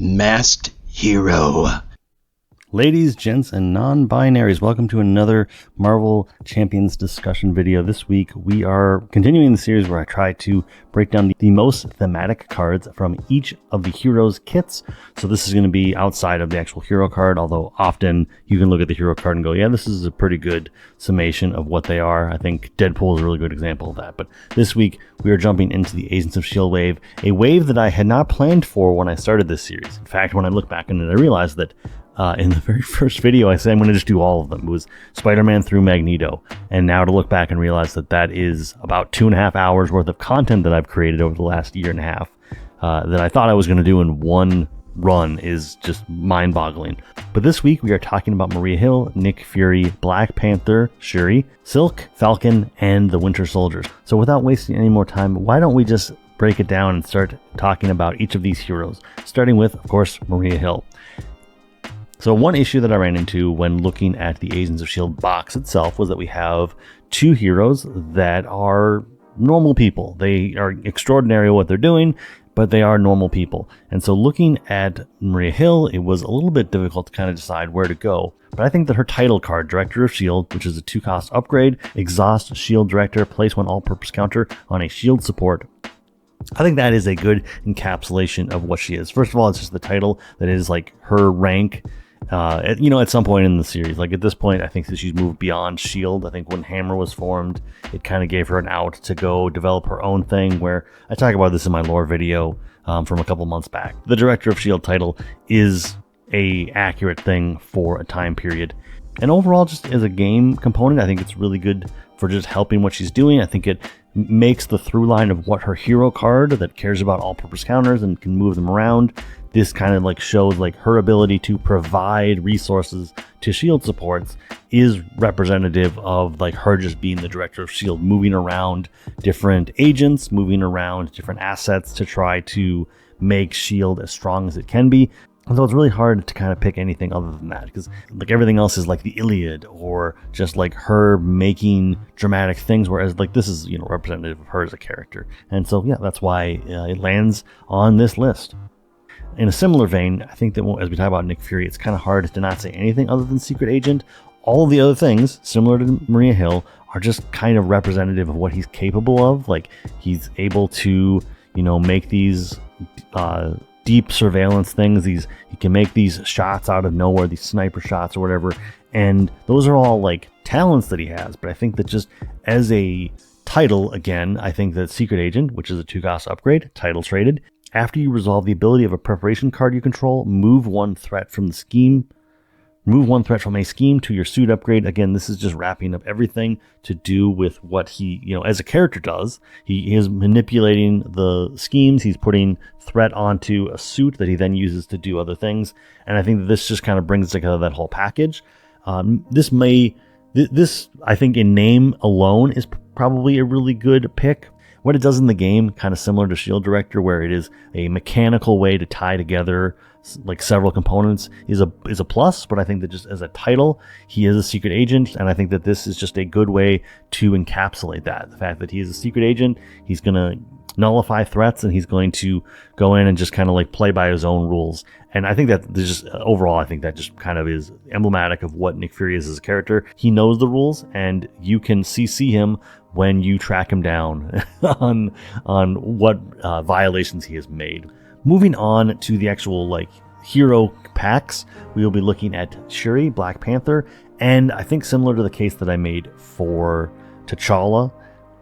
Masked Hero. Ladies, gents, and non-binaries, welcome to another Marvel Champions discussion video. This week, we are continuing the series where I try to break down the most thematic cards from each of the heroes' kits. So this is going to be outside of the actual hero card, although often you can look at the hero card and go, yeah, this is a pretty good summation of what they are. I think Deadpool is a really good example of that. But this week, we are jumping into the Agents of S.H.I.E.L.D. wave, a wave that I had not planned for when I started this series. In fact, when I look back on it, I realized that in the very first video, I said I'm going to just do all of them. It was Spider-Man through Magneto. And now to look back and realize that that is about 2.5 hours worth of content that I've created over the last year and a half that I thought I was going to do in one run is just mind-boggling. But this week, we are talking about Maria Hill, Nick Fury, Black Panther, Shuri, Silk, Falcon, and the Winter Soldiers. So without wasting any more time, why don't we just break it down and start talking about each of these heroes, starting with, of course, Maria Hill. So one issue that I ran into when looking at the Agents of S.H.I.E.L.D. box itself was that we have two heroes that are normal people. They are extraordinary at what they're doing, but they are normal people. And so looking at Maria Hill, it was a little bit difficult to kind of decide where to go. But I think that her title card, Director of S.H.I.E.L.D., which is a 2-cost upgrade, exhaust S.H.I.E.L.D. Director, place one all-purpose counter on a S.H.I.E.L.D. support, I think that is a good encapsulation of what she is. First of all, it's just the title that is like her rank. At some point in the series, like at this point, I think that she's moved beyond S.H.I.E.L.D. I think when Hammer was formed, it kind of gave her an out to go develop her own thing, where I talk about this in my lore video from a couple months back. The Director of S.H.I.E.L.D. title is a accurate thing for a time period. And overall, just as a game component, I think it's really good for just helping what she's doing. I think it makes the through line of what her hero card that cares about all-purpose counters and can move them around. This kind of like shows like her ability to provide resources to S.H.I.E.L.D. supports is representative of like her just being the Director of S.H.I.E.L.D., moving around different agents, moving around different assets to try to make S.H.I.E.L.D. as strong as it can be. And so it's really hard to kind of pick anything other than that, because like everything else is like the Iliad or just like her making dramatic things, whereas like this is, representative of her as a character. And so, yeah, that's why it lands on this list. In a similar vein, I think that as we talk about Nick Fury, it's kind of hard to not say anything other than Secret Agent. All of the other things, similar to Maria Hill, are just kind of representative of what he's capable of. Like he's able to, make these deep surveillance things. He can make these shots out of nowhere, these sniper shots or whatever. And those are all like talents that he has. But I think that just as a title, again, I think that Secret Agent, which is a 2-cost upgrade, title traded, after you resolve the ability of a preparation card you control, move one threat from a scheme to your suit upgrade. Again, this is just wrapping up everything to do with what he, as a character does. He is manipulating the schemes. He's putting threat onto a suit that he then uses to do other things. And I think that this just kind of brings together that whole package. This, I think, in name alone is probably a really good pick. What it does in the game, kind of similar to S.H.I.E.L.D. Director, where it is a mechanical way to tie together like several components, is a plus. But I think that just as a title, he is a secret agent, and I think that this is just a good way to encapsulate that. The fact that he is a secret agent, he's going to nullify threats, and he's going to go in and just kind of like play by his own rules. And I think that there's just overall, I think that just kind of is emblematic of what Nick Fury is as a character. He knows the rules, and you can CC him when you track him down on what violations he has made. Moving on to the actual like hero packs, we will be looking at Shuri, Black Panther, and I think similar to the case that I made for T'Challa,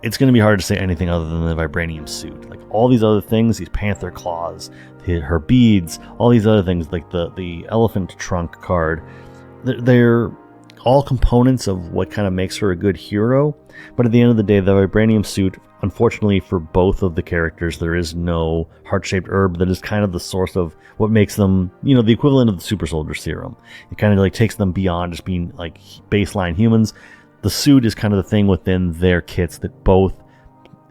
it's going to be hard to say anything other than the vibranium suit. Like all these other things, these panther claws, her beads, all these other things, like the elephant trunk card, they're all components of what kind of makes her a good hero. But at the end of the day, the vibranium suit, unfortunately for both of the characters, there is no heart-shaped herb that is kind of the source of what makes them, the equivalent of the super soldier serum. It kind of like takes them beyond just being like baseline humans. The suit is kind of the thing within their kits that both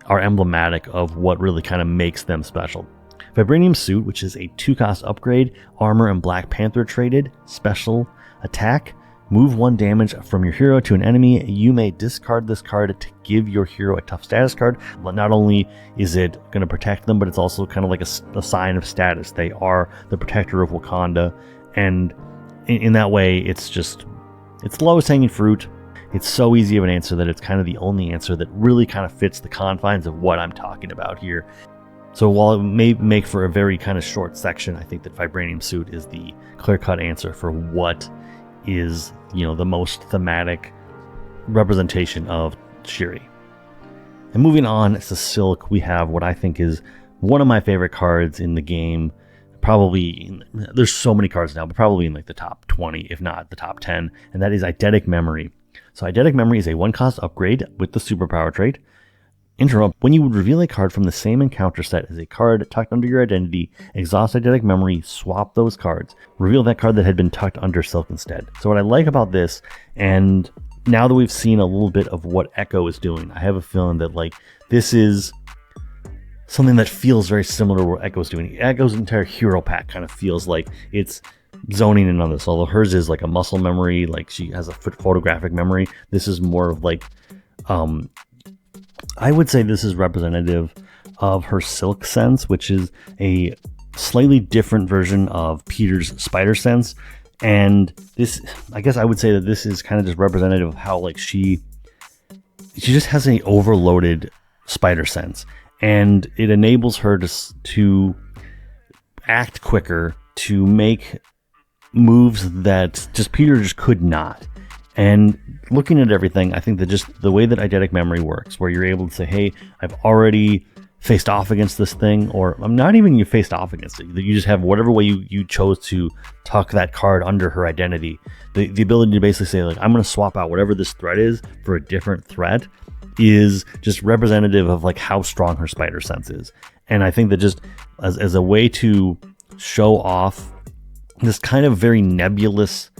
are emblematic of what really kind of makes them special. Vibranium suit, which is a 2-cost upgrade, armor and Black Panther traded, special attack, Move 1 damage from your hero to an enemy. You may discard this card to give your hero a tough status card. Not only is it going to protect them, but it's also kind of like a sign of status. They are the protector of Wakanda, and in that way, it's lowest hanging fruit. It's so easy of an answer that it's kind of the only answer that really kind of fits the confines of what I'm talking about here. So while it may make for a very kind of short section, I think that Vibranium Suit is the clear-cut answer for what is, the most thematic representation of Shuri. And moving on to Silk, we have what I think is one of my favorite cards in the game. There's so many cards now, but probably in like the top 20, if not the top 10, and that is Eidetic Memory. So Eidetic Memory is a 1-cost upgrade with the superpower trait. Interrupt. When you would reveal a card from the same encounter set as a card tucked under your identity, exhaust Eidetic Memory, swap those cards. Reveal that card that had been tucked under Silk instead. So what I like about this, and now that we've seen a little bit of what Echo is doing, I have a feeling that this is something that feels very similar to what Echo's doing. Echo's entire hero pack kind of feels like it's zoning in on this, although hers is like a muscle memory, like she has a photographic memory. This is more of I would say this is representative of her Silk sense, which is a slightly different version of Peter's spider sense. And this, I guess I would say that this is kind of just representative of how she just has an overloaded spider sense, and it enables her to act quicker, to make moves that Peter just could not. And looking at everything, I think that just the way that Eidetic Memory works, where you're able to say, hey, I've already faced off against this thing, or I'm not even you faced off against it. You just have whatever way you chose to tuck that card under her identity. The ability to basically say, I'm going to swap out whatever this threat is for a different threat is just representative of how strong her spider sense is. And I think that just as a way to show off this kind of very nebulous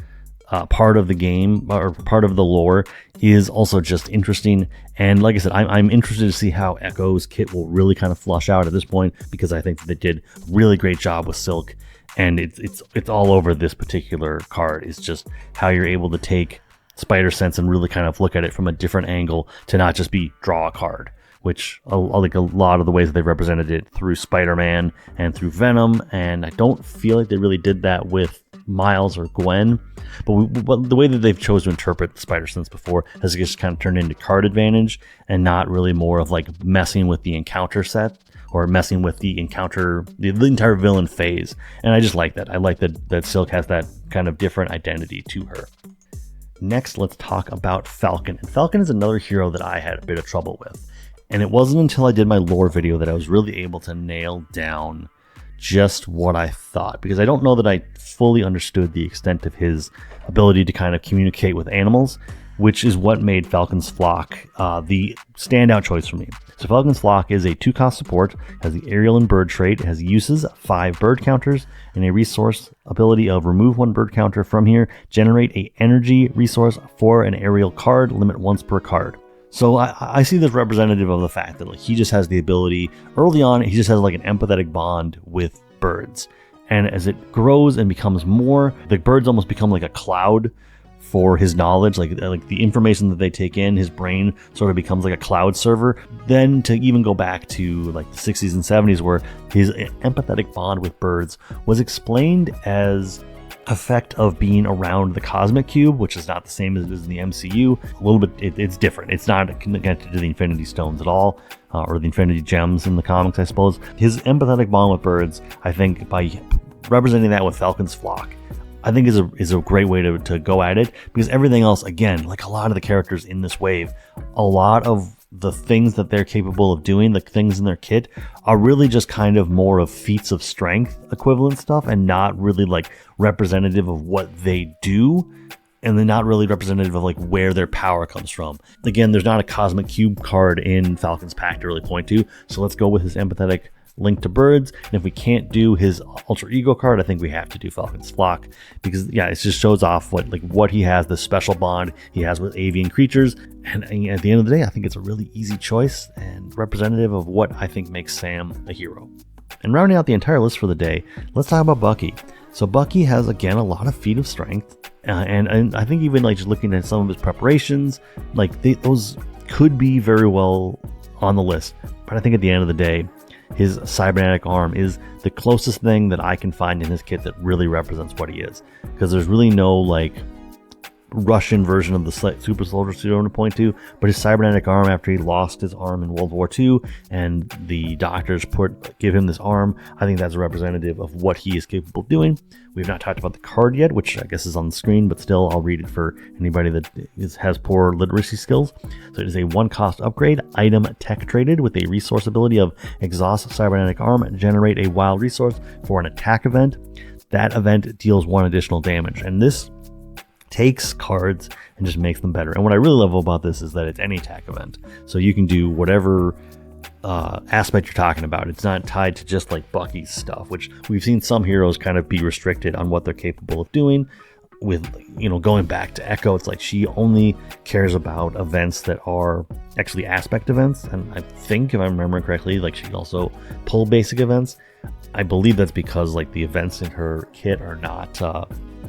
part of the game or part of the lore is also just interesting. And like I said, I'm interested to see how Echo's kit will really kind of flush out at this point, because I think that they did a really great job with Silk, and it's all over this particular card. It's just how you're able to take spider sense and really kind of look at it from a different angle, to not just be draw a card, which I like a lot of the ways that they represented it through Spider-Man and through Venom, and I don't feel like they really did that with Miles or Gwen, but the way that they've chosen to interpret the spider sense before has just kind of turned into card advantage, and not really more of messing with the encounter set or messing with the encounter, the entire villain phase. And I just like that. I like that Silk has that kind of different identity to her. Next, let's talk about Falcon. And Falcon is another hero that I had a bit of trouble with. And it wasn't until I did my lore video that I was really able to nail down just what I thought, because I don't know that I fully understood the extent of his ability to kind of communicate with animals, which is what made Falcon's Flock the standout choice for me. So Falcon's Flock is a 2-cost support, has the aerial and bird trait, it has uses 5 bird counters, and a resource ability of remove 1 bird counter from here, generate a energy resource for an aerial card, limit once per card. So I see this representative of the fact that he just has the ability, early on, he just has an empathetic bond with birds. And as it grows and becomes more, the birds almost become like a cloud for his knowledge, like the information that they take in, his brain sort of becomes like a cloud server. Then to even go back to the 60s and 70s, where his empathetic bond with birds was explained as effect of being around the cosmic cube, which is not the same as it is in the MCU. A little bit, it's different. It's not connected to the Infinity Stones at all, or the Infinity Gems in the comics, I suppose. His empathetic bond with birds, I think, by representing that with Falcon's Flock, I think is a great way to go at it, because everything else, again, a lot of the characters in this wave, a lot of the things that they're capable of doing, the things in their kit, are really just kind of more of feats of strength equivalent stuff, and not really representative of what they do, and they're not really representative of where their power comes from. Again, there's not a cosmic cube card in Falcon's pack to really point to, so let's go with his empathetic link to birds. And if we can't do his alter ego card, I think we have to do Falcon's Flock, because it just shows off what he has, the special bond he has with avian creatures. And at the end of the day, I think it's a really easy choice and representative of what I think makes Sam a hero. And rounding out the entire list for the day, let's talk about Bucky. So Bucky has, again, a lot of feat of strength, And I think even like just looking at some of his preparations, like those could be very well on the list. But I think at the end of the day, his cybernetic arm is the closest thing that I can find in his kit that really represents what he is. Because there's really no like Russian version of the super soldier suit I want to point to, but his cybernetic arm after he lost his arm in World War II and the doctors give him this arm, I think that's a representative of what he is capable of doing. We've not talked about the card yet, which I guess is on the screen, but still I'll read it for anybody that has poor literacy skills. So it is a 1 cost upgrade, item tech traded with a resource ability of exhaust cybernetic arm, generate a wild resource for an attack event. That event deals 1 additional damage, and this takes cards and just makes them better. And what I really love about this is that it's any attack event, so you can do whatever aspect you're talking about. It's not tied to just like Bucky's stuff, which we've seen some heroes kind of be restricted on what they're capable of doing. With, you know, going back to Echo, it's like she only cares about events that are actually aspect events, and I think if I remember correctly, like she can also pull basic events. I believe that's because like the events in her kit are not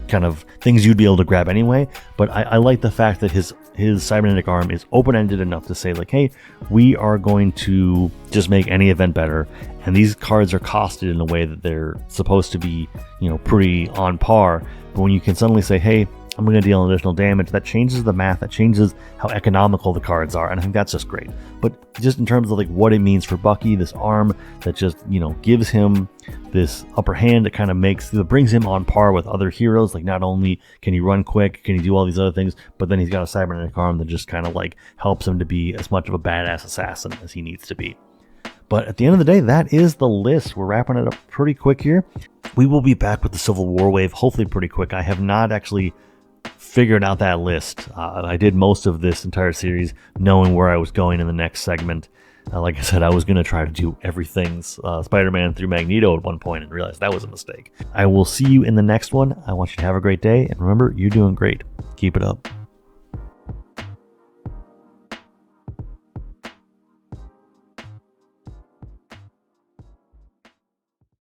kind of things you'd be able to grab anyway. But I like the fact that his cybernetic arm is open-ended enough to say like, hey, we are going to just make any event better, and these cards are costed in a way that they're supposed to be, you know, pretty on par. But when you can suddenly say, hey, I'm going to deal additional damage, that changes the math, that changes how economical the cards are, and I think that's just great. But just in terms of like what it means for Bucky, this arm that just, you know, gives him this upper hand, it kind of brings him on par with other heroes. Like not only can he run quick, can he do all these other things, but then he's got a cybernetic arm that just kind of like helps him to be as much of a badass assassin as he needs to be. But at the end of the day, that is the list. We're wrapping it up pretty quick here. We will be back with the Civil War wave, hopefully pretty quick. I have not actually figured out that list. I did most of this entire series knowing where I was going in the next segment. Like I said, I was going to try to do everything's Spider-Man through Magneto at one point and realized that was a mistake. I will see you in the next one. I want you to have a great day, and remember, you're doing great. Keep it up.